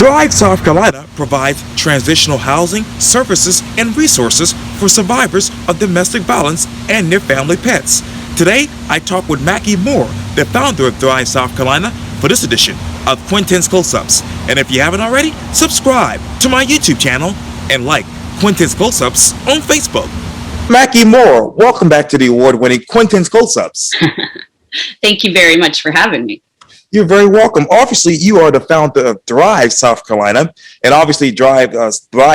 Thrive South Carolina provides transitional housing, services, and resources for survivors of domestic violence and their family pets. Today, I talk with Mackie Moore, the founder of Thrive South Carolina, for this edition of Quintin's Close-Ups. And if you haven't already, subscribe to my YouTube channel and like Quintin's Close-Ups on Facebook. Mackie Moore, welcome back to the award-winning Quintin's Close-Ups. Thank you very much for having me. You're very welcome. Obviously, you are the founder of Thrive South Carolina, and obviously Thrive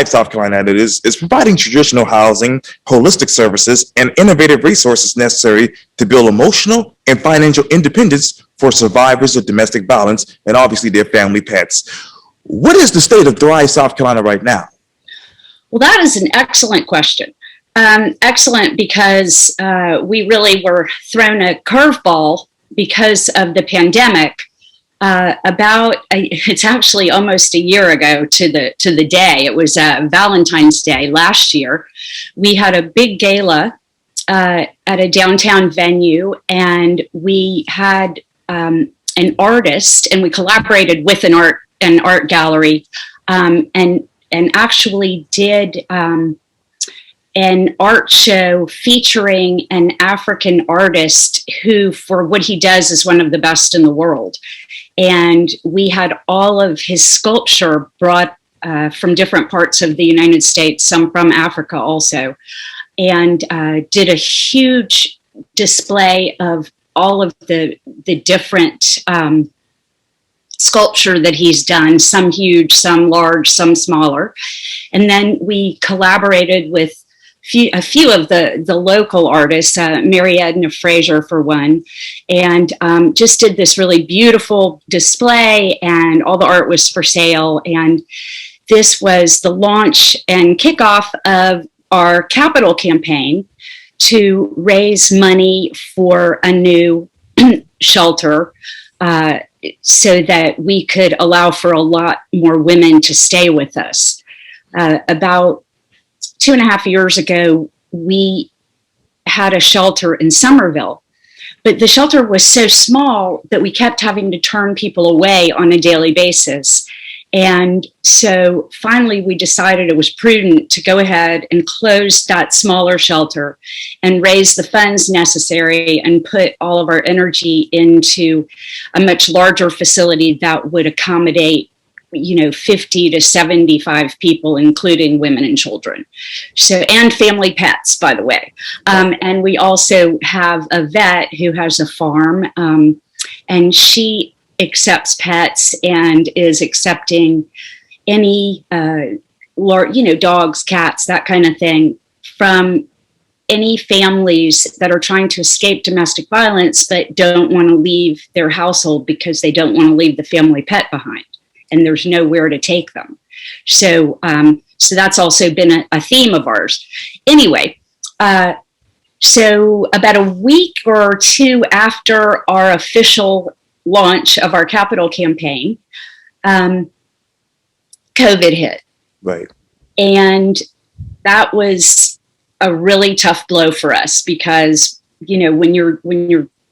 South Carolina is providing traditional housing, holistic services, and innovative resources necessary to build emotional and financial independence for survivors of domestic violence and obviously their family pets. What is the state of Thrive South Carolina right now? Well, that is an excellent question. Excellent because we really were thrown a curveball because of the pandemic. It's actually almost a year ago to the day. It was Valentine's Day last year. We had a big gala at a downtown venue, and we had an artist, and we collaborated with an art gallery, and actually did an art show featuring an African artist who, for what he does, is one of the best in the world. And we had all of his sculpture brought from different parts of the United States, some from Africa also, and did a huge display of all of the different sculpture that he's done, some huge, some large, some smaller. And then we collaborated with a few of the local artists, Mary Edna Fraser for one, and just did this really beautiful display, and all the art was for sale. And this was the launch and kickoff of our capital campaign to raise money for a new shelter so that we could allow for a lot more women to stay with us. About 2.5 years ago, we had a shelter in Somerville, but the shelter was so small that we kept having to turn people away on a daily basis. And so finally we decided it was prudent to go ahead and close that smaller shelter and raise the funds necessary and put all of our energy into a much larger facility that would accommodate 50 to 75 people, including women and children. And family pets, by the way. And we also have a vet who has a farm, and she accepts pets and is accepting any, dogs, cats, that kind of thing, from any families that are trying to escape domestic violence but don't want to leave their household because they don't want to leave the family pet behind, and there's nowhere to take them. So that's also been a theme of ours. Anyway, so about a week or two after our official launch of our capital campaign, COVID hit. Right. And that was a really tough blow for us because, when you're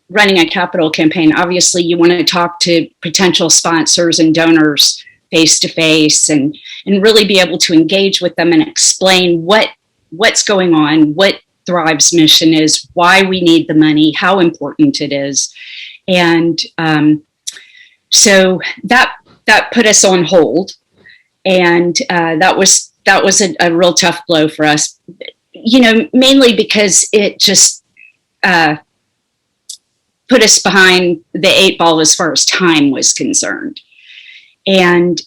running a capital campaign, obviously you want to talk to potential sponsors and donors face to face and really be able to engage with them and explain what's going on, what Thrive's mission is, why we need the money, how important it is. And so that put us on hold, and that was a real tough blow for us, mainly because it just put us behind the 8 ball as far as time was concerned. And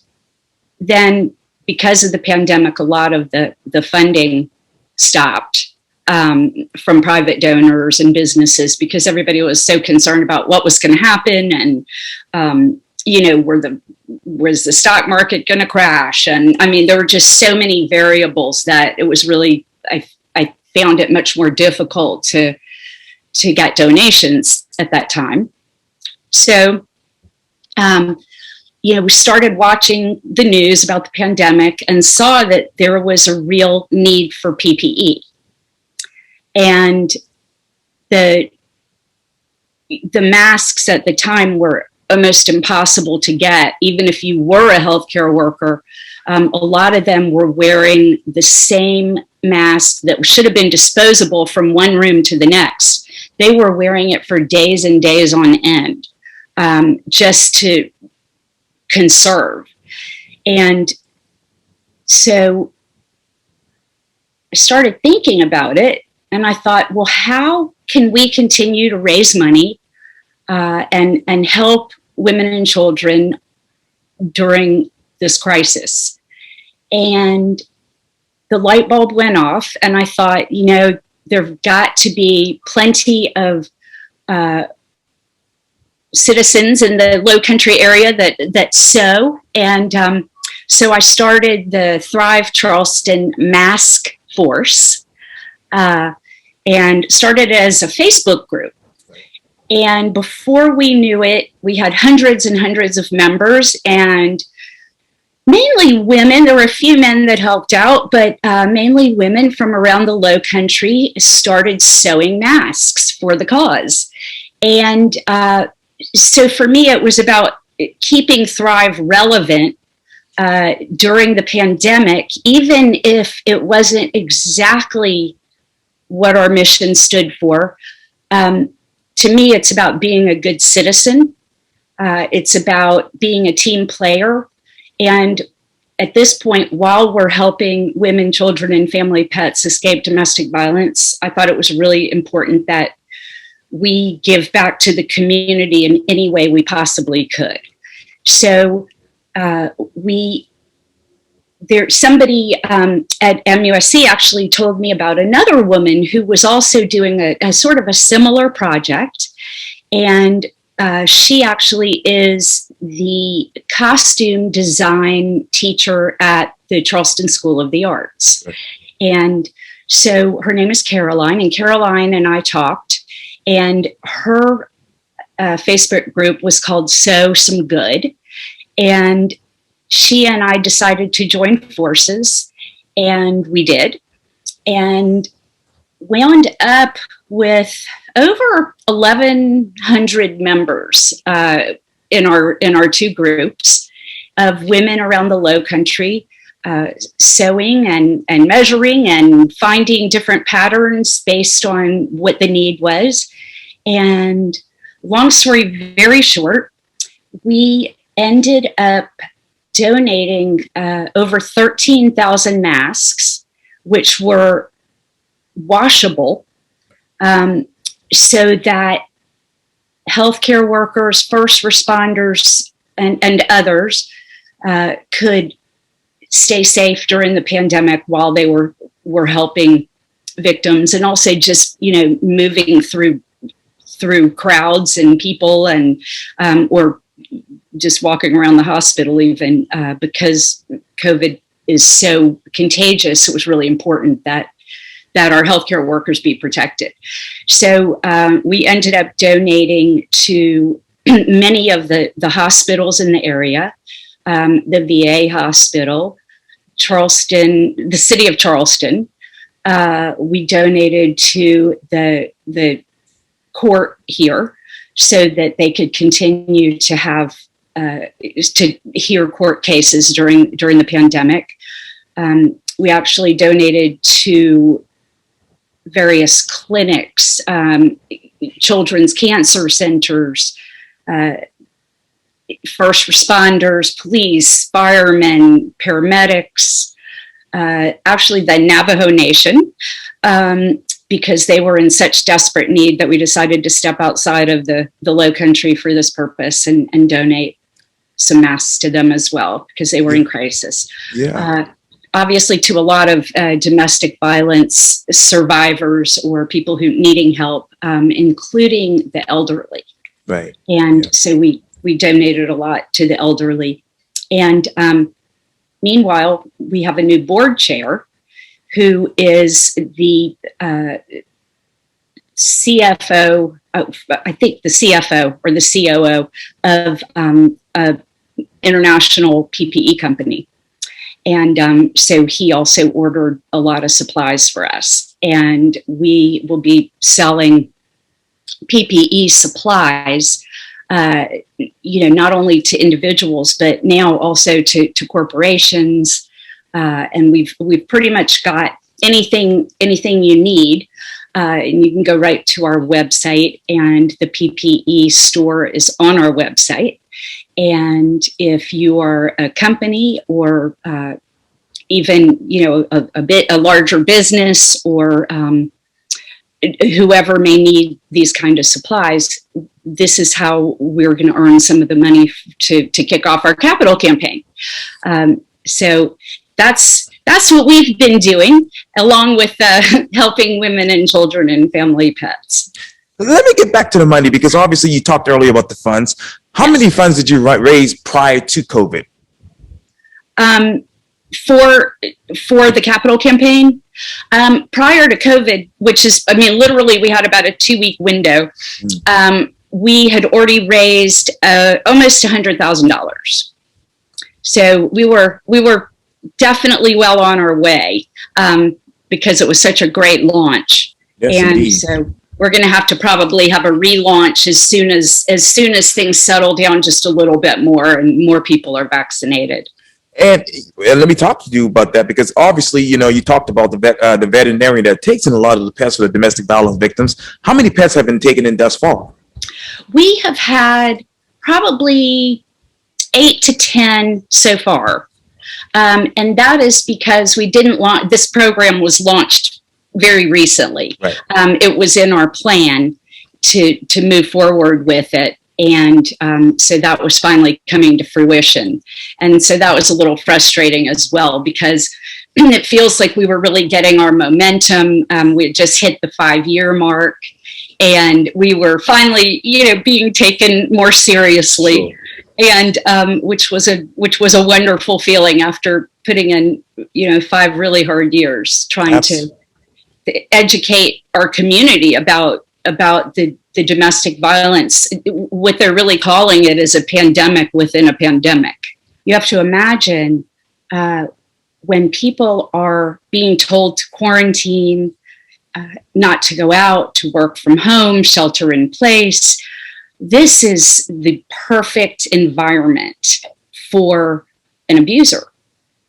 then because of the pandemic, a lot of the funding stopped from private donors and businesses because everybody was so concerned about what was going to happen, and was the stock market going to crash? And I mean, there were just so many variables that it was really, I found it much more difficult to get donations at that time. So, we started watching the news about the pandemic and saw that there was a real need for PPE. And the masks at the time were almost impossible to get, even if you were a healthcare worker. A lot of them were wearing the same mask that should have been disposable from one room to the next. They were wearing it for days and days on end, just to conserve. And so I started thinking about it, and I thought, well, how can we continue to raise money and help women and children during this crisis? And the light bulb went off, and I thought, there've got to be plenty of citizens in the Low Country area that sew. And so I started the Thrive Charleston Mask Force, and started as a Facebook group. And before we knew it, we had hundreds and hundreds of members, and mainly women. There were a few men that helped out, but mainly women from around the Low Country started sewing masks for the cause. And so for me, it was about keeping Thrive relevant during the pandemic, even if it wasn't exactly what our mission stood for. To me, it's about being a good citizen. It's about being a team player. And at this point, while we're helping women, children, and family pets escape domestic violence, I thought it was really important that we give back to the community in any way we possibly could. So somebody at MUSC actually told me about another woman who was also doing a sort of a similar project. And she actually is the costume design teacher at the Charleston School of the Arts. Right. And so her name is Caroline, and Caroline and I talked, and her Facebook group was called Sew Some Good. And she and I decided to join forces, and we did, and wound up with over 1,100 members in our two groups of women around the Low Country, sewing and measuring and finding different patterns based on what the need was. And long story very short, we ended up donating over 13,000 masks, which were washable, so that healthcare workers, first responders, and others could stay safe during the pandemic while they were helping victims, and also just moving through crowds and people, and or just walking around the hospital even, because COVID is so contagious. It was really important that our healthcare workers be protected. So we ended up donating to many of the hospitals in the area, the VA hospital, Charleston, the city of Charleston. We donated to the court here so that they could continue to have to hear court cases during the pandemic. We actually donated to various clinics, children's cancer centers, first responders, police, firemen, paramedics, actually the Navajo Nation, because they were in such desperate need that we decided to step outside of the Low Country for this purpose and donate some masks to them as well, because they were in crisis. Yeah. Obviously, to a lot of domestic violence survivors or people who needing help, including the elderly. Right. And so we donated a lot to the elderly. And meanwhile, we have a new board chair who is the CFO, I think the CFO or the COO of an international PPE company. And so he also ordered a lot of supplies for us. And we will be selling PPE supplies not only to individuals, but now also to corporations. And we've pretty much got anything you need. And you can go right to our website, and the PPE store is on our website. And if you are a company or even, a larger business, or whoever may need these kind of supplies, this is how we're going to earn some of the money to kick off our capital campaign. So that's what we've been doing, along with helping women and children and family pets. Let me get back to the money, because obviously you talked earlier about the funds. How many funds did you raise prior to COVID? For the capital campaign, prior to COVID, which is, literally we had about a 2-week window. We had already raised almost $100,000. So we were definitely well on our way, because it was such a great launch. Yes, and indeed. So we're going to have to probably have a relaunch as soon as things settle down just a little bit more and more people are vaccinated. And let me talk to you about that, because obviously, you talked about the veterinarian that takes in a lot of the pets for the domestic violence victims. How many pets have been taken in thus far? We have had probably 8 to 10 so far. And that is because we didn't launch, this program was launched very recently. Right. It was in our plan to move forward with it. And so that was finally coming to fruition. And so that was a little frustrating as well, because it feels like we were really getting our momentum. We had just hit the 5-year mark, and we were finally, being taken more seriously. Sure. And which was a wonderful feeling after putting in, 5 really hard years trying to educate our community about the domestic violence. What they're really calling it is a pandemic within a pandemic. You have to imagine when people are being told to quarantine, not to go out, to work from home, shelter in place. This is the perfect environment for an abuser,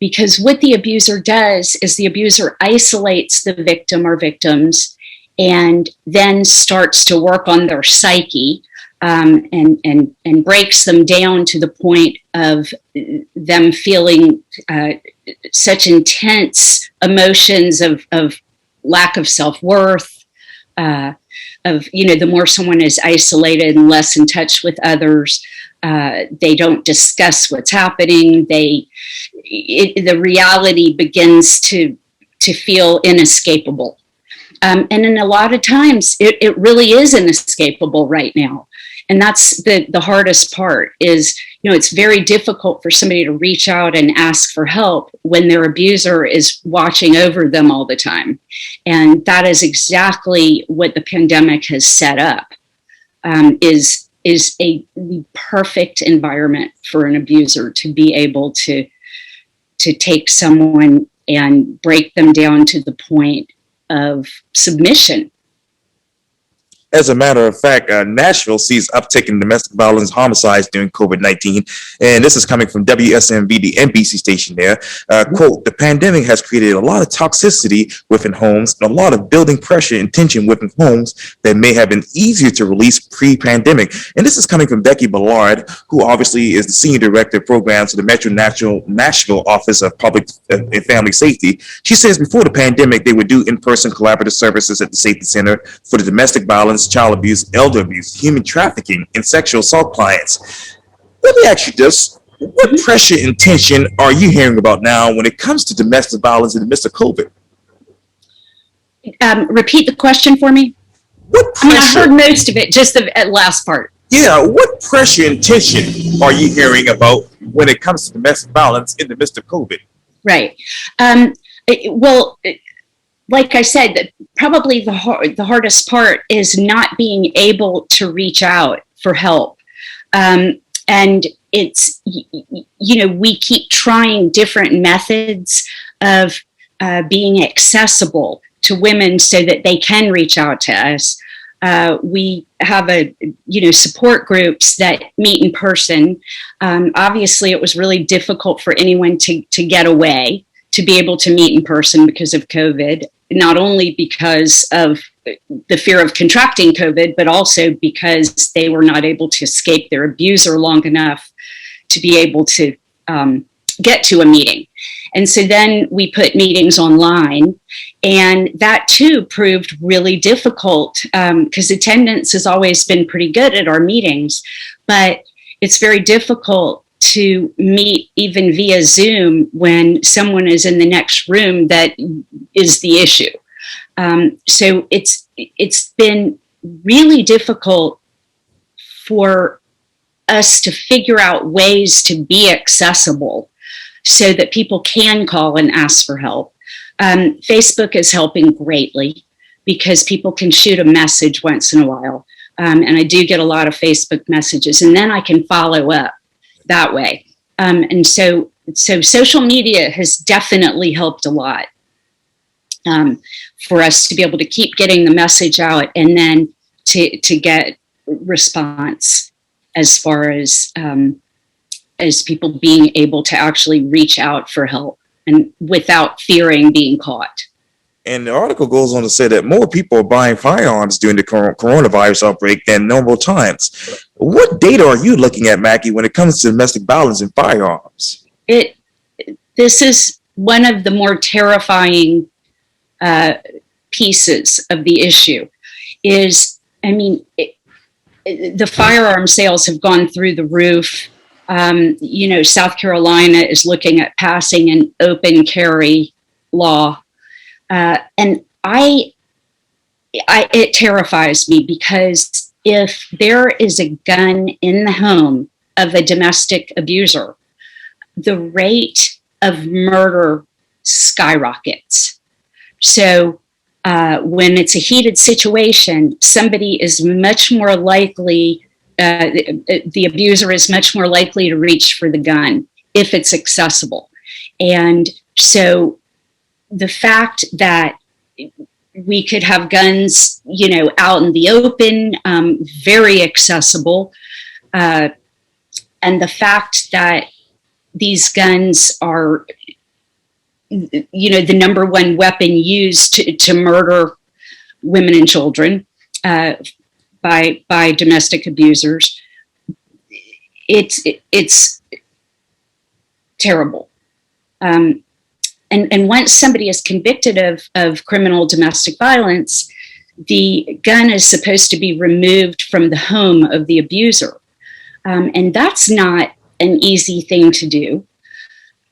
because what the abuser does is the abuser isolates the victim or victims and then starts to work on their psyche, and breaks them down to the point of them feeling such intense emotions of lack of self-worth, the more someone is isolated and less in touch with others, they don't discuss what's happening. The reality begins to feel inescapable. And in a lot of times, it really is inescapable right now. And that's the hardest part is, it's very difficult for somebody to reach out and ask for help when their abuser is watching over them all the time. And that is exactly what the pandemic has set up, is the perfect environment for an abuser to be able to take someone and break them down to the point of submission. As a matter of fact, Nashville sees uptick in domestic violence homicides during COVID-19. And this is coming from WSMV, the NBC station there. Quote, the pandemic has created a lot of toxicity within homes and a lot of building pressure and tension within homes that may have been easier to release pre-pandemic. And this is coming from Becky Ballard, who obviously is the Senior Director of Programs for the Metro Nashville Office of Public and Family Safety. She says before the pandemic, they would do in-person collaborative services at the Safety Center for the domestic violence, child abuse, elder abuse, human trafficking, and sexual assault clients. Let me ask you this. What pressure and tension are you hearing about now when it comes to domestic violence in the midst of COVID? Repeat the question for me. What pressure? I heard most of it, just the last part. Yeah, what pressure and tension are you hearing about when it comes to domestic violence in the midst of COVID? Right. Like I said, probably the hardest part is not being able to reach out for help. And it's, we keep trying different methods of being accessible to women so that they can reach out to us. We have support groups that meet in person. Obviously, it was really difficult for anyone to get away, to be able to meet in person because of COVID, not only because of the fear of contracting COVID, but also because they were not able to escape their abuser long enough to be able to get to a meeting. And so then we put meetings online, and that too proved really difficult because attendance has always been pretty good at our meetings, but it's very difficult to meet even via Zoom when someone is in the next room that is the issue. So it's been really difficult for us to figure out ways to be accessible so that people can call and ask for help. Facebook is helping greatly because people can shoot a message once in a while. And I do get a lot of Facebook messages, and then I can follow up that way. And so social media has definitely helped a lot for us to be able to keep getting the message out and then to get response as far as people being able to actually reach out for help and without fearing being caught. And the article goes on to say that more people are buying firearms during the coronavirus outbreak than normal times. What data are you looking at, Mackie, when it comes to domestic violence and firearms? This is one of the more terrifying pieces of the issue. The firearm sales have gone through the roof. South Carolina is looking at passing an open carry law. And it terrifies me because if there is a gun in the home of a domestic abuser, the rate of murder skyrockets. So when it's a heated situation, somebody is much more likely, the abuser is much more likely to reach for the gun if it's accessible. And so the fact that we could have guns, out in the open, very accessible, and the fact that these guns are, the number one weapon used to murder women and children by domestic abusers, it's terrible. And once somebody is convicted of criminal domestic violence, the gun is supposed to be removed from the home of the abuser. And that's not an easy thing to do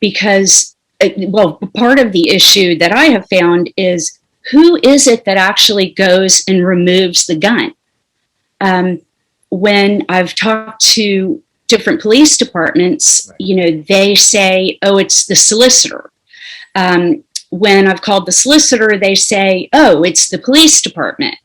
because, part of the issue that I have found is who is it that actually goes and removes the gun? When I've talked to different police departments, they say, oh, it's the solicitor. When I've called the solicitor, they say, oh, it's the police department.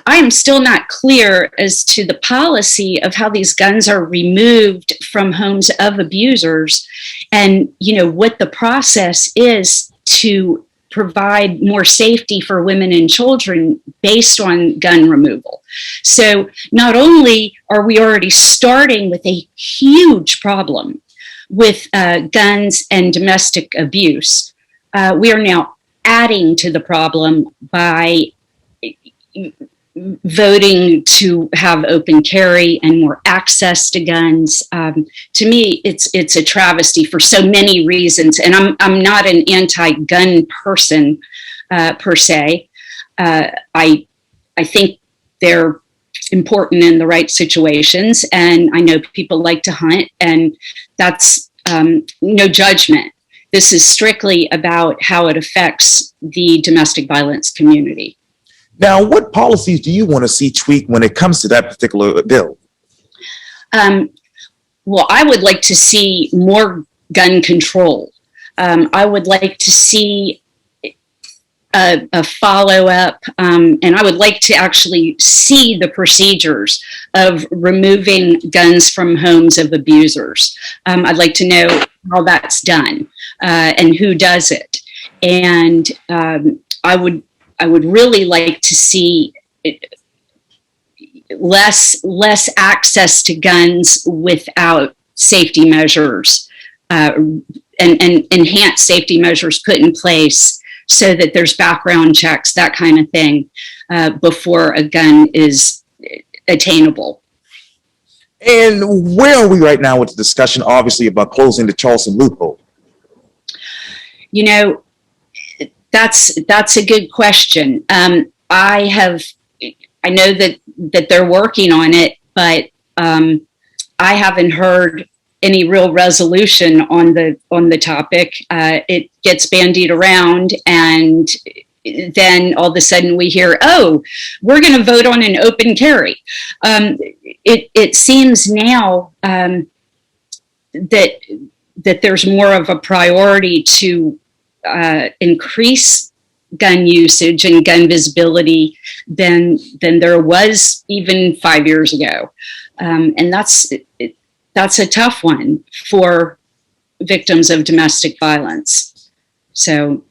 I am still not clear as to the policy of how these guns are removed from homes of abusers and, what the process is to provide more safety for women and children based on gun removal. So not only are we already starting with a huge problem with guns and domestic abuse, we are now adding to the problem by voting to have open carry and more access to guns. To me, it's a travesty for so many reasons. And I'm not an anti-gun person per se. I think they're important in the right situations, and I know people like to hunt, and that's no judgment. This is strictly about how it affects the domestic violence community. Now, what policies do you want to see tweaked when it comes to that particular bill? Well, I would like to see more gun control. I would like to see a follow-up, and I would like to actually see the procedures of removing guns from homes of abusers. I'd like to know how that's done and who does it. And I would really like to see less access to guns without safety measures and enhanced safety measures put in place so that there's background checks, that kind of thing, before a gun is attainable. And where are we right now with the discussion, obviously, about closing the Charleston loophole? You know, that's a good question. I know that they're working on it, but I haven't heard any real resolution on the topic. It gets bandied around, and then all of a sudden we hear, "Oh, we're going to vote on an open carry." It seems now that there's more of a priority to increase gun usage and gun visibility than there was even 5 years ago, and that's a tough one for victims of domestic violence. So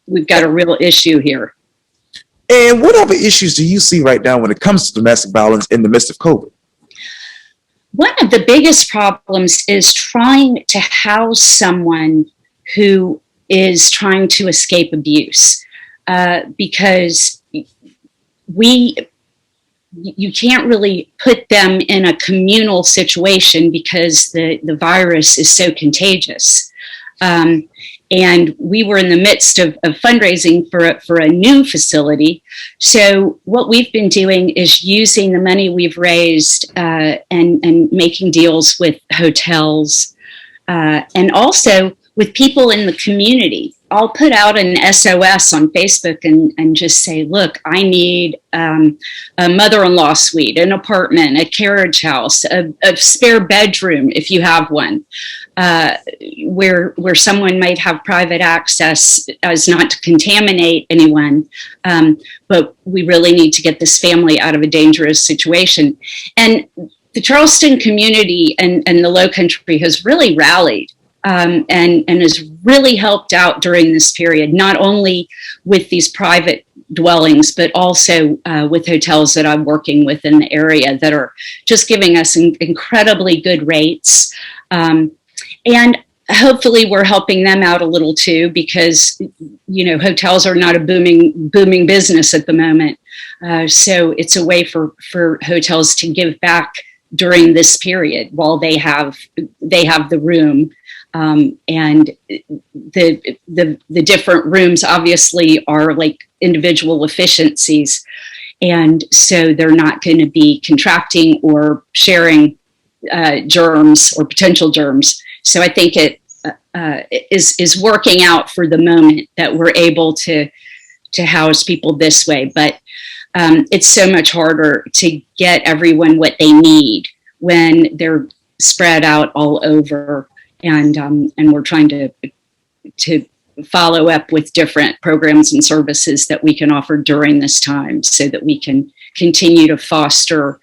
we've got a real issue here. And what other issues do you see right now when it comes to domestic violence in the midst of COVID? One of the biggest problems is trying to house someone who is trying to escape abuse, because you can't really put them in a communal situation because the virus is so contagious. And we were in the midst of fundraising for a new facility. So what we've been doing is using the money we've raised and making deals with hotels and also with people in the community. I'll put out an SOS on Facebook and just say, look, I need a mother-in-law suite, an apartment, a carriage house, a spare bedroom if you have one, where someone might have private access as not to contaminate anyone. But we really need to get this family out of a dangerous situation. And the Charleston community and the Low Country has really rallied. And has really helped out during this period, not only with these private dwellings, but also with hotels that I'm working with in the area that are just giving us incredibly good rates. And hopefully we're helping them out a little too, because, you know, hotels are not a booming business at the moment. So it's a way for hotels to give back during this period while they have the room. And the different rooms obviously are like individual efficiencies. And so they're not going to be contracting or sharing germs or potential germs. So I think it is working out for the moment that we're able to house people this way. But it's so much harder to get everyone what they need when they're spread out all over. And we're trying to follow up with different programs and services that we can offer during this time so that we can continue to foster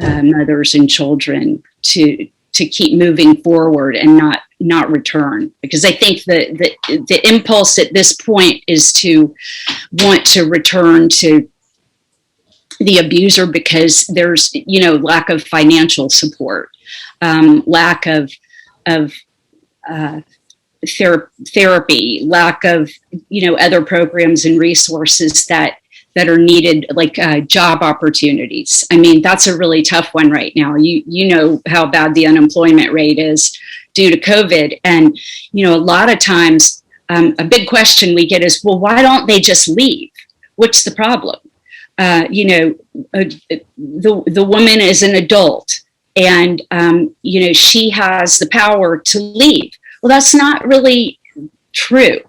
mothers and children to keep moving forward and not return. Because I think the impulse at this point is to want to return to the abuser because there's, you know, lack of financial support, lack of therapy, lack of, you know, other programs and resources that are needed, like job opportunities. I mean, that's a really tough one right now. You know how bad the unemployment rate is due to COVID. And, you know, a lot of times a big question we get is, well, why don't they just leave? What's the problem? You know, the woman is an adult. And, you know, she has the power to leave. Well, that's not really true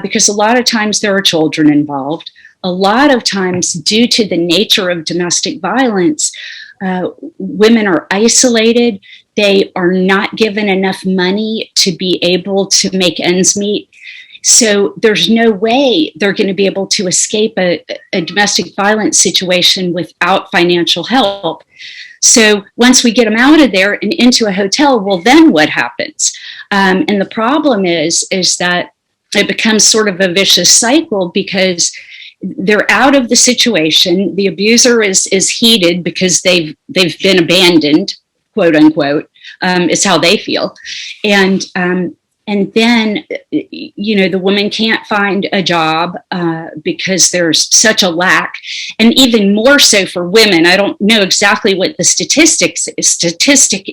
because a lot of times there are children involved. A lot of times, due to the nature of domestic violence, women are isolated. They are not given enough money to be able to make ends meet. So there's no way they're going to be able to escape a domestic violence situation without financial help. So once we get them out of there and into a hotel, well, then what happens? And the problem is that it becomes sort of a vicious cycle because they're out of the situation. The abuser is heated because they've been abandoned, quote unquote. Is how they feel, and then the woman can't find a job because there's such a lack, and even more so for women. I don't know exactly what the statistic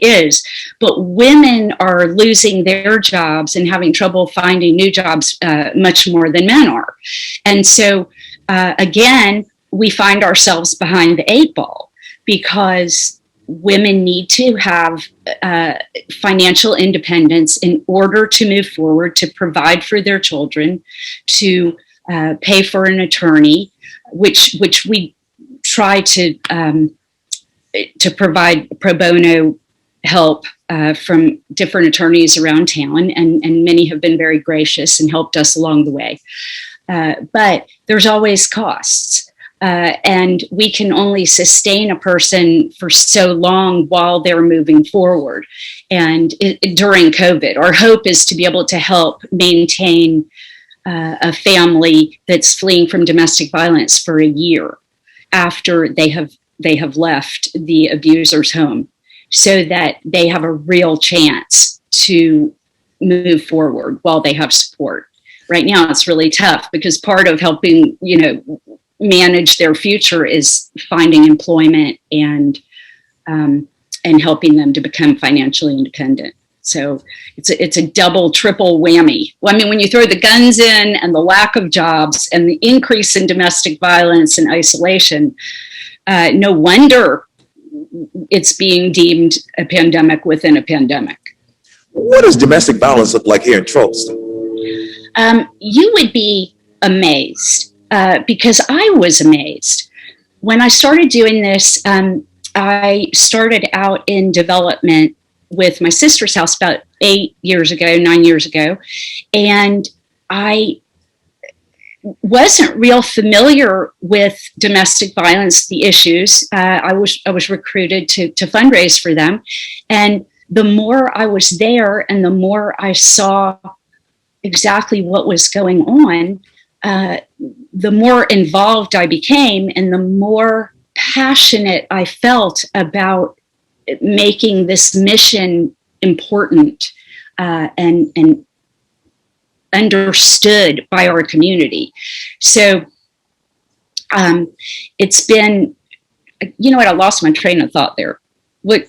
is, but women are losing their jobs and having trouble finding new jobs much more than men are, and so again, we find ourselves behind the eight ball because women need to have financial independence in order to move forward, to provide for their children, to pay for an attorney, which we try to provide pro bono help from different attorneys around town, and many have been very gracious and helped us along the way. But there's always costs. And we can only sustain a person for so long while they're moving forward. And during COVID, our hope is to be able to help maintain a family that's fleeing from domestic violence for a year after they have left the abuser's home, so that they have a real chance to move forward while they have support. Right now, it's really tough because part of helping, manage their future is finding employment and helping them to become financially independent. So it's a double, triple whammy. Well, I mean, when you throw the guns in and the lack of jobs and the increase in domestic violence and isolation, no wonder it's being deemed a pandemic within a pandemic. What does domestic violence look like here in Charleston? You would be amazed. Because I was amazed. When I started doing this, I started out in development with my sister's house about 9 years ago, and I wasn't real familiar with domestic violence, the issues. I was recruited to fundraise for them, and the more I was there and the more I saw exactly what was going on, the more involved I became and the more passionate I felt about making this mission important and understood by our community. So it's been, I lost my train of thought there. Will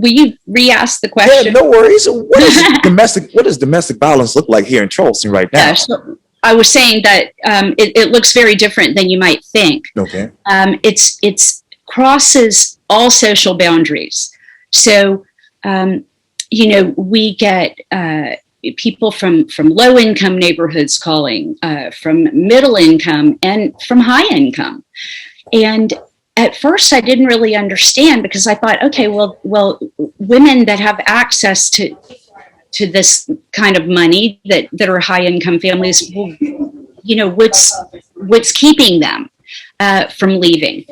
you re-ask the question? Yeah, no worries. What does domestic violence look like here in Charleston right now? Yeah, so I was saying that it looks very different than you might think. Okay. It's crosses all social boundaries. So, we get people from low income neighborhoods calling, from middle income and from high income. And at first I didn't really understand because I thought, okay, well, women that have access to this kind of money that are high income families, well, what's keeping them from leaving?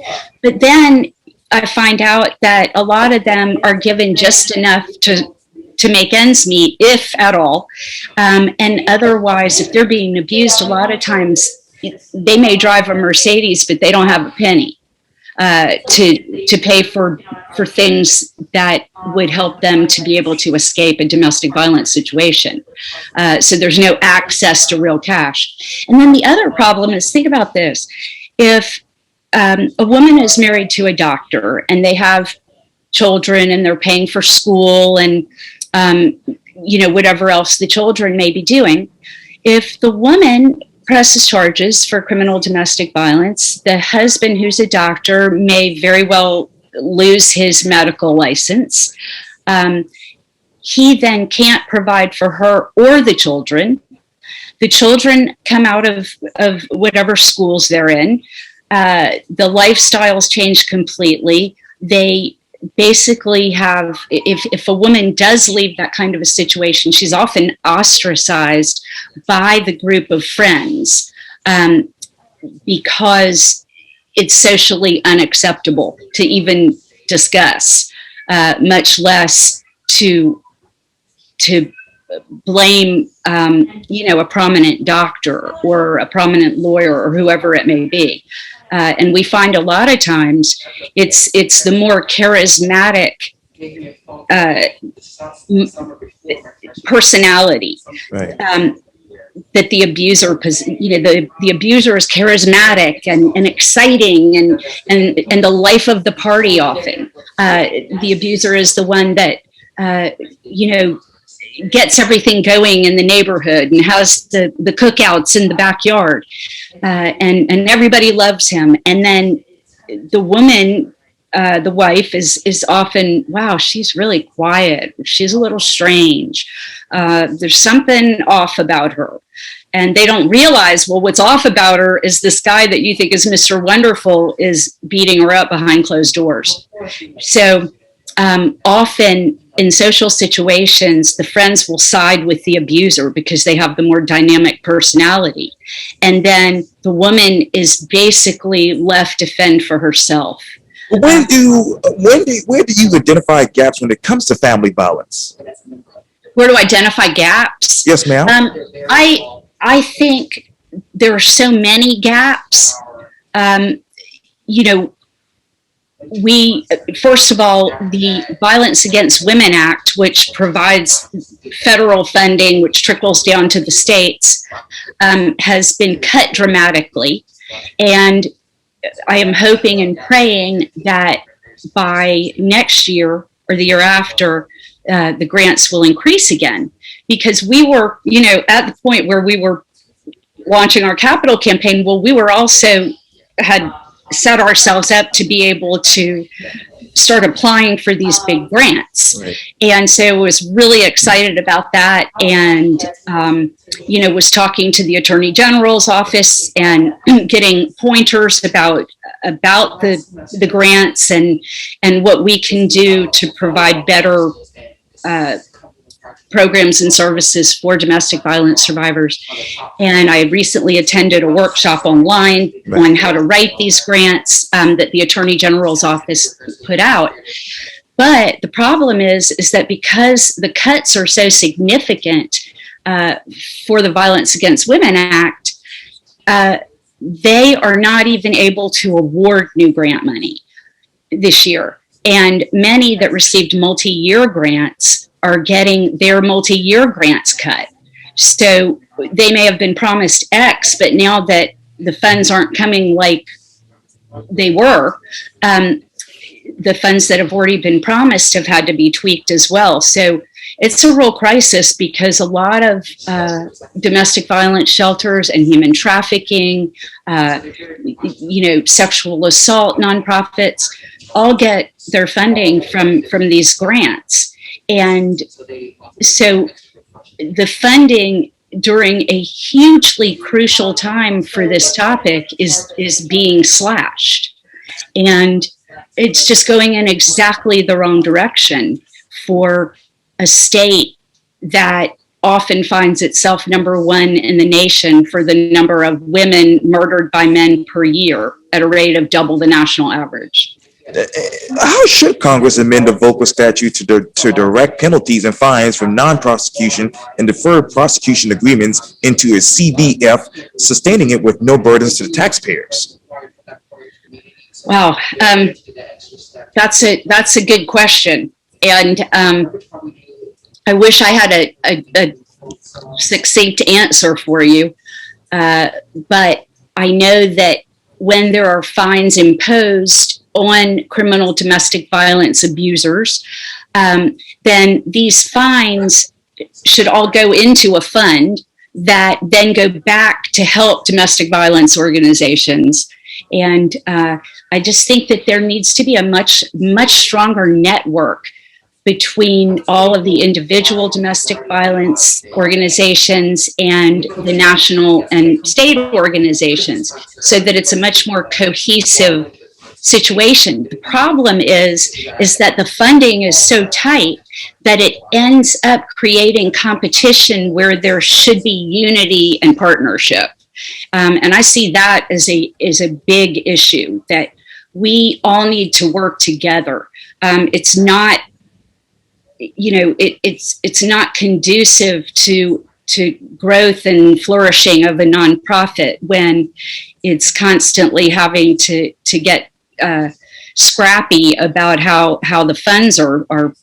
But then I find out that a lot of them are given just enough to make ends meet, if at all. And otherwise, if they're being abused, a lot of times they may drive a Mercedes, but they don't have a penny to pay for things that would help them to be able to escape a domestic violence situation. So there's no access to real cash. And then the other problem is, think about this. If a woman is married to a doctor and they have children and they're paying for school and, whatever else the children may be doing, if the woman presses charges for criminal domestic violence, the husband, who's a doctor, may very well lose his medical license. He then can't provide for her or the children. The children come out of whatever schools they're in. The lifestyles change completely. They basically have, if a woman does leave that kind of a situation, she's often ostracized by the group of friends because it's socially unacceptable to even discuss, much less to blame, a prominent doctor or a prominent lawyer or whoever it may be. And we find a lot of times it's the more charismatic personality. Right. That the abuser, the abuser is charismatic and exciting and the life of the party often. The abuser is the one that, gets everything going in the neighborhood and has the cookouts in the backyard. And everybody loves him. And then the woman, the wife is often, wow, she's really quiet. She's a little strange. There's something off about her. And they don't realize, well, what's off about her is this guy that you think is Mr. Wonderful is beating her up behind closed doors. So often in social situations, the friends will side with the abuser because they have the more dynamic personality. And then the woman is basically left to fend for herself. Where do you identify gaps when it comes to family violence? Where do I identify gaps? Yes, ma'am. I think there are so many gaps. We, first of all, the Violence Against Women Act, which provides federal funding, which trickles down to the states, has been cut dramatically. And I am hoping and praying that by next year or the year after, the grants will increase again. Because we were, at the point where we were launching our capital campaign, well, we were also had set ourselves up to be able to start applying for these big grants. Right. And so I was really excited about that and, was talking to the Attorney General's office and getting pointers about the grants and what we can do to provide better programs and services for domestic violence survivors. And I recently attended a workshop online on how to write these grants that the Attorney General's office put out. But the problem is that because the cuts are so significant for the Violence Against Women Act, they are not even able to award new grant money this year. And many that received multi-year grants are getting their multi-year grants cut. So they may have been promised X, but now that the funds aren't coming like they were, the funds that have already been promised have had to be tweaked as well. So it's a real crisis because a lot of domestic violence shelters and human trafficking, sexual assault nonprofits all get their funding from these grants. And so the funding during a hugely crucial time for this topic is being slashed. And it's just going in exactly the wrong direction for a state that often finds itself number one in the nation for the number of women murdered by men per year at a rate of double the national average. How should Congress amend the VOCA statute to direct penalties and fines from non-prosecution and deferred prosecution agreements into a CBF, sustaining it with no burdens to the taxpayers? Wow, that's a good question, and I wish I had a succinct answer for you, but I know that when there are fines imposed on criminal domestic violence abusers, then these fines should all go into a fund that then go back to help domestic violence organizations. And I just think that there needs to be a much stronger network between all of the individual domestic violence organizations and the national and state organizations so that it's a much more cohesive situation. The problem is that the funding is so tight that it ends up creating competition where there should be unity and partnership. And I see that as a big issue, that we all need to work together. It's not it's not conducive to growth and flourishing of a nonprofit when it's constantly having to get scrappy about how the funds are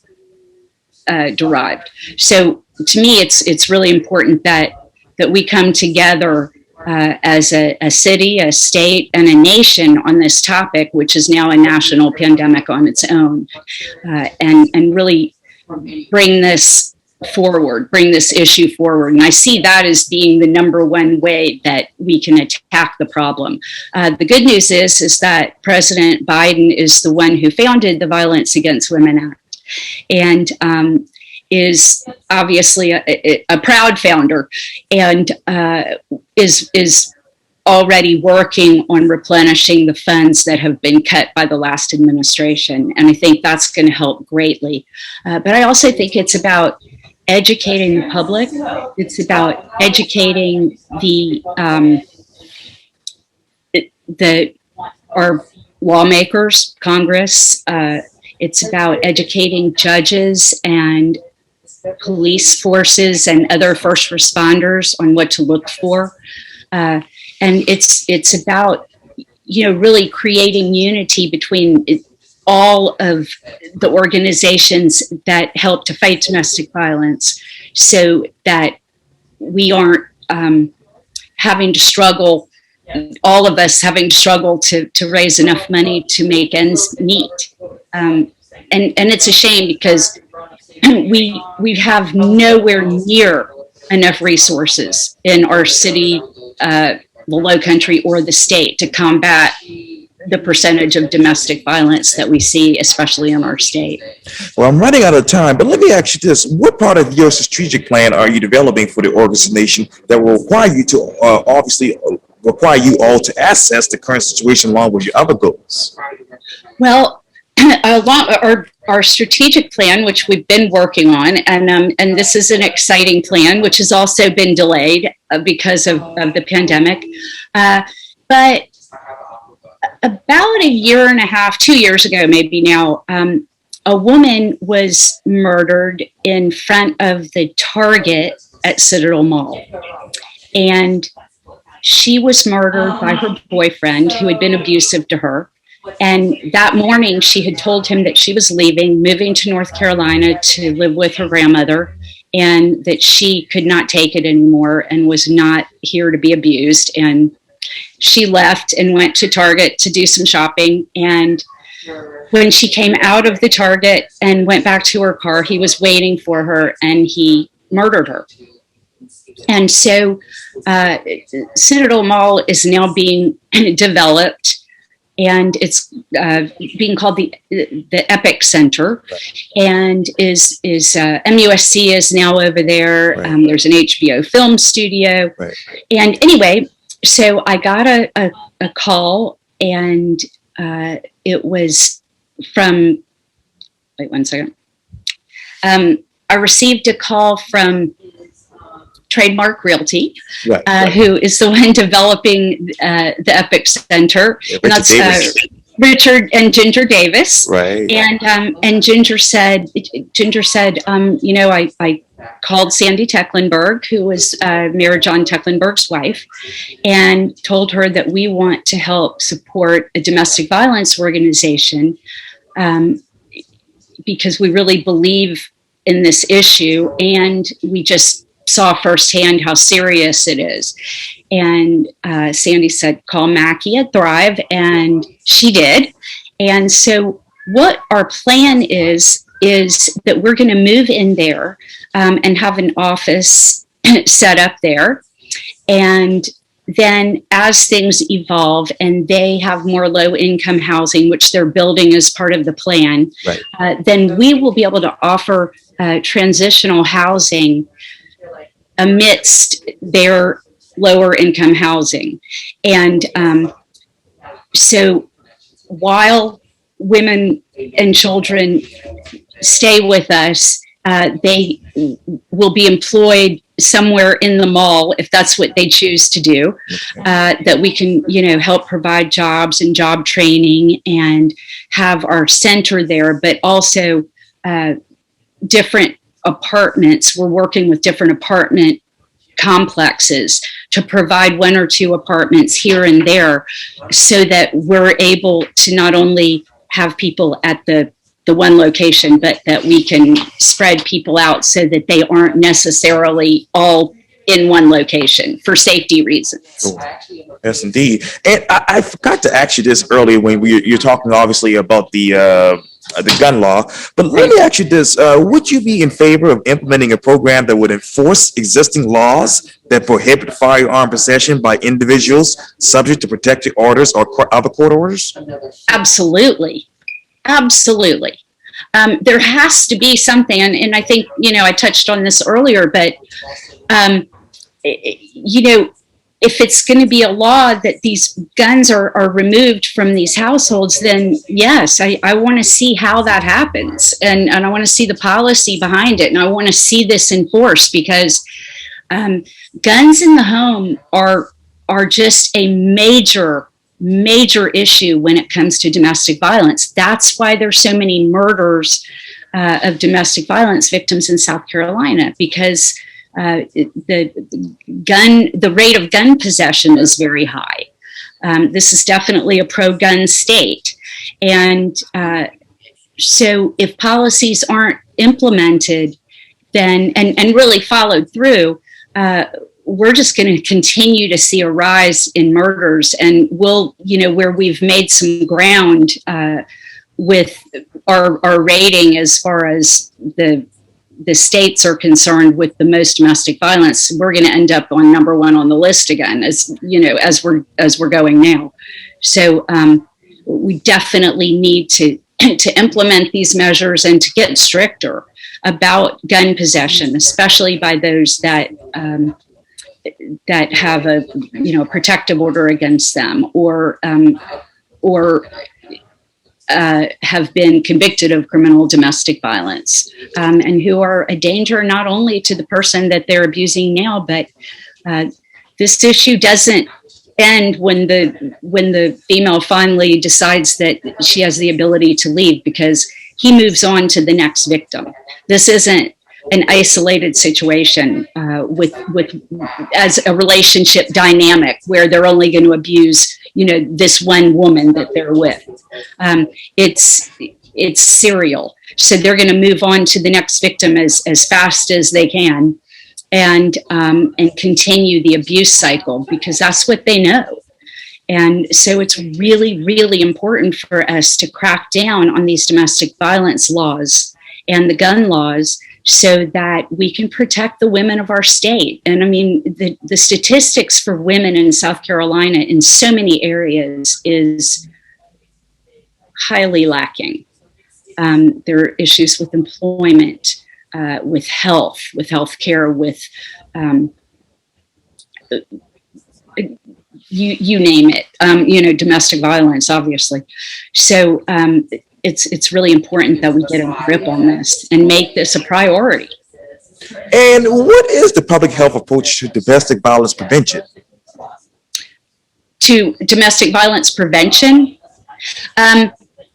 derived. So to me, it's really important that we come together as a city, a state, and a nation on this topic, which is now a national pandemic on its own, and really bring this forward, bring this issue forward. And I see that as being the number one way that we can attack the problem. The good news is that President Biden is the one who founded the Violence Against Women Act, and is obviously a proud founder, and is already working on replenishing the funds that have been cut by the last administration. And I think that's going to help greatly. But I also think it's about educating the public. It's about educating our lawmakers, Congress. It's about educating judges and police forces and other first responders on what to look for. And it's about, really creating unity between all of the organizations that help to fight domestic violence, so that we aren't having to struggle, all of us having to struggle to raise enough money to make ends meet. And it's a shame because we have nowhere near enough resources in our city, the Low Country, or the state to combat the percentage of domestic violence that we see, especially in our state. Well, I'm running out of time, but let me ask you this. What part of your strategic plan are you developing for the organization that will require you to require you all to assess the current situation along with your other goals? Well, our strategic plan, which we've been working on, and this is an exciting plan, which has also been delayed because of the pandemic. But about a year and a half, 2 years ago, maybe now, a woman was murdered in front of the Target at Citadel Mall. And she was murdered by her boyfriend, who had been abusive to her. And that morning, she had told him that she was leaving, moving to North Carolina to live with her grandmother, and that she could not take it anymore and was not here to be abused. And she left and went to Target to do some shopping. And when she came out of the Target and went back to her car, he was waiting for her and he murdered her. And so Citadel Mall is now being developed, and it's being called the Epic Center, and is MUSC is now over there. Right. There's an HBO film studio. Right. And anyway, so I got a call, and it was from, wait 1 second. I received a call from Trademark Realty, Right. who is the one developing the Epic Center. Yeah, And that's Richard and Ginger Davis. Right. And Ginger said, I called Sandy Tecklenburg, who was Mayor John Tecklenburg's wife, and told her that we want to help support a domestic violence organization because we really believe in this issue, and we just saw firsthand how serious it is. And Sandy said, call Mackie at Thrive, and she did. And so what our plan is that we're going to move in there and have an office set up there. And then as things evolve and they have more low-income housing, which they're building as part of the plan, right, then we will be able to offer transitional housing amidst their lower income housing. And so while women and children stay with us, they will be employed somewhere in the mall if that's what they choose to do, that we can, help provide jobs and job training and have our center there, but also different apartments. We're working with different apartment complexes to provide one or two apartments here and there so that we're able to not only have people at the one location, but that we can spread people out so that they aren't necessarily all in one location for safety reasons. Cool. Yes, indeed. And I forgot to ask you this earlier when you're talking obviously about the gun law, but let me ask you this. Would you be in favor of implementing a program that would enforce existing laws that prohibit firearm possession by individuals subject to protective orders or other court orders? Absolutely. Absolutely. There has to be something, and I think, I touched on this earlier, but, if it's going to be a law that these guns are removed from these households, then yes, I want to see how that happens. And I want to see the policy behind it. And I want to see this enforced because guns in the home are just a major issue when it comes to domestic violence. That's why there's so many murders of domestic violence victims in South Carolina, because the rate of gun possession is very high. This is definitely a pro-gun state. And so if policies aren't implemented then and really followed through, we're just going to continue to see a rise in murders. And we'll, where we've made some ground with our rating as far as the states are concerned with the most domestic violence, we're going to end up on number one on the list again, as we're going now. So we definitely need to implement these measures and to get stricter about gun possession, especially by those that have a protective order against them or have been convicted of criminal domestic violence, and who are a danger not only to the person that they're abusing now, but this issue doesn't end when the female finally decides that she has the ability to leave, because he moves on to the next victim. This isn't an isolated situation with as a relationship dynamic where they're only going to abuse this one woman that they're with. It's serial, so they're going to move on to the next victim as fast as they can, and continue the abuse cycle, because that's what they know. And so it's really, really important for us to crack down on these domestic violence laws and the gun laws so that we can protect the women of our state. And I mean, the statistics for women in South Carolina in so many areas is highly lacking. There are issues with employment, with health care, with you name it, domestic violence, obviously. So it's really important that we get a grip on this and make this a priority. And what is the public health approach to domestic violence prevention? To domestic violence prevention?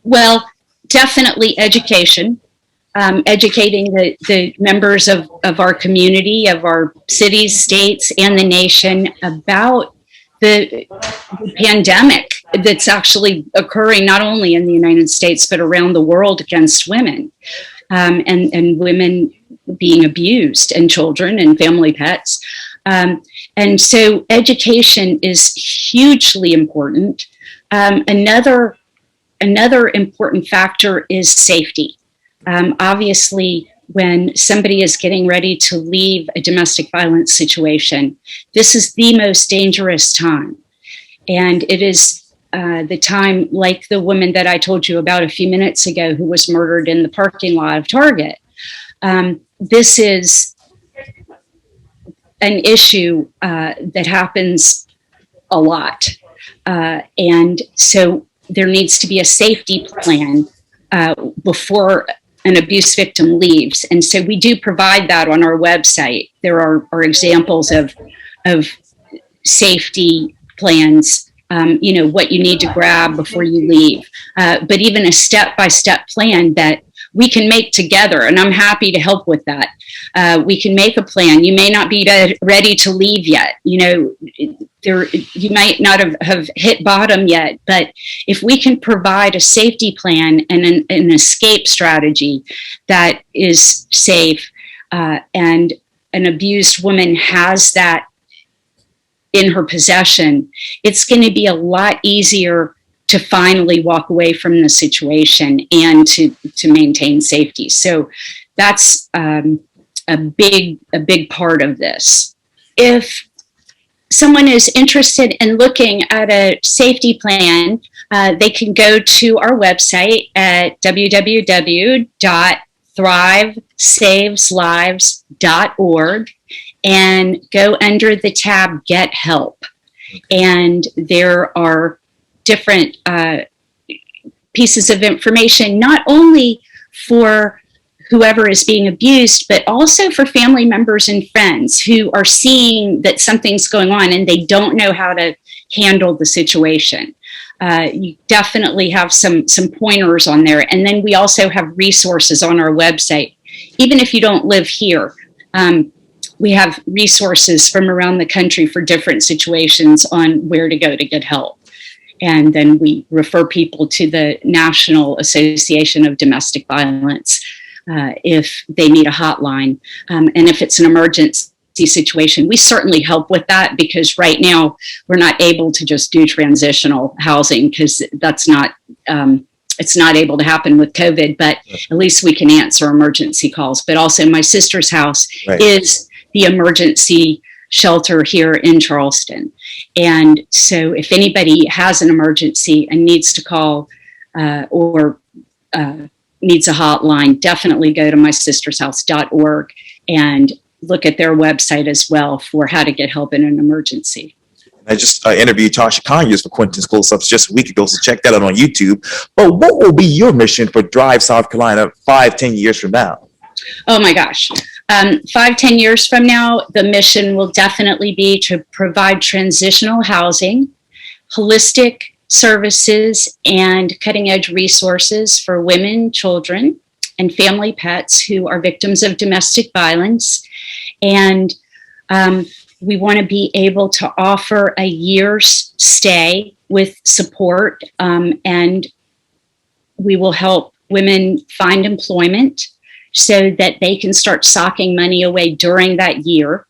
Well, definitely education. Educating the members of our community, of our cities, states, and the nation about the pandemic that's actually occurring not only in the United States, but around the world against women, and women being abused, and children and family pets. And so education is hugely important. Another important factor is safety. Obviously, when somebody is getting ready to leave a domestic violence situation, this is the most dangerous time. And it is the time, like the woman that I told you about a few minutes ago who was murdered in the parking lot of Target. This is an issue that happens a lot. And so there needs to be a safety plan before an abuse victim leaves. And so we do provide that on our website. There are examples of safety plans, what you need to grab before you leave, but even a step-by-step plan that we can make together, and I'm happy to help with that. We can make a plan. You may not be ready to leave yet. You know, you might not have hit bottom yet, but if we can provide a safety plan and an escape strategy that is safe, and an abused woman has that in her possession, it's going to be a lot easier to finally walk away from the situation and to maintain safety. So that's a big part of this. If someone is interested in looking at a safety plan, they can go to our website at www.thrivesaveslives.org and go under the tab Get Help. And there are different pieces of information, not only for whoever is being abused, but also for family members and friends who are seeing that something's going on and they don't know how to handle the situation. You definitely have some pointers on there. And then we also have resources on our website. Even if you don't live here, we have resources from around the country for different situations on where to go to get help. And then we refer people to the National Association of Domestic Violence if they need a hotline. And if it's an emergency situation, we certainly help with that, because right now we're not able to just do transitional housing because that's not, it's not able to happen with COVID, but at least we can answer emergency calls. But also my sister's house is the emergency shelter here in Charleston. And so if anybody has an emergency and needs to call or needs a hotline, definitely go to mysistershouse.org and look at their website as well for how to get help in an emergency. I just interviewed Tasha Conyers for Quentin's Close-Ups just a week ago, so check that out on YouTube. But what will be your mission for Drive South Carolina 5-10 years from now? Oh my gosh. 5-10 years from now, the mission will definitely be to provide transitional housing, holistic services, and cutting-edge resources for women, children, and family pets who are victims of domestic violence. And we want to be able to offer a year's stay with support, and we will help women find employment so that they can start socking money away during that year,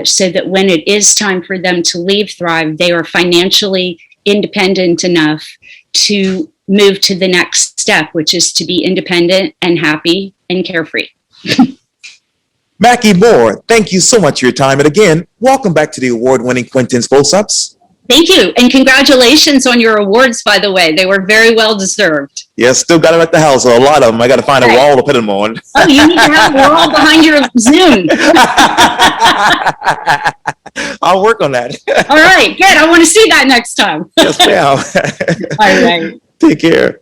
so that when it is time for them to leave Thrive, they are financially independent enough to move to the next step, which is to be independent and happy and carefree. Mackie Moore, thank you so much for your time. And again, welcome back to the award-winning Quentin's Close-Ups. Thank you. And congratulations on your awards, by the way. They were very well deserved. Yes, still got them at the house. So a lot of them. I got to find a wall to put them on. Oh, you need to have a wall behind your Zoom. I'll work on that. All right, good. I want to see that next time. Yes, ma'am. All right. Take care.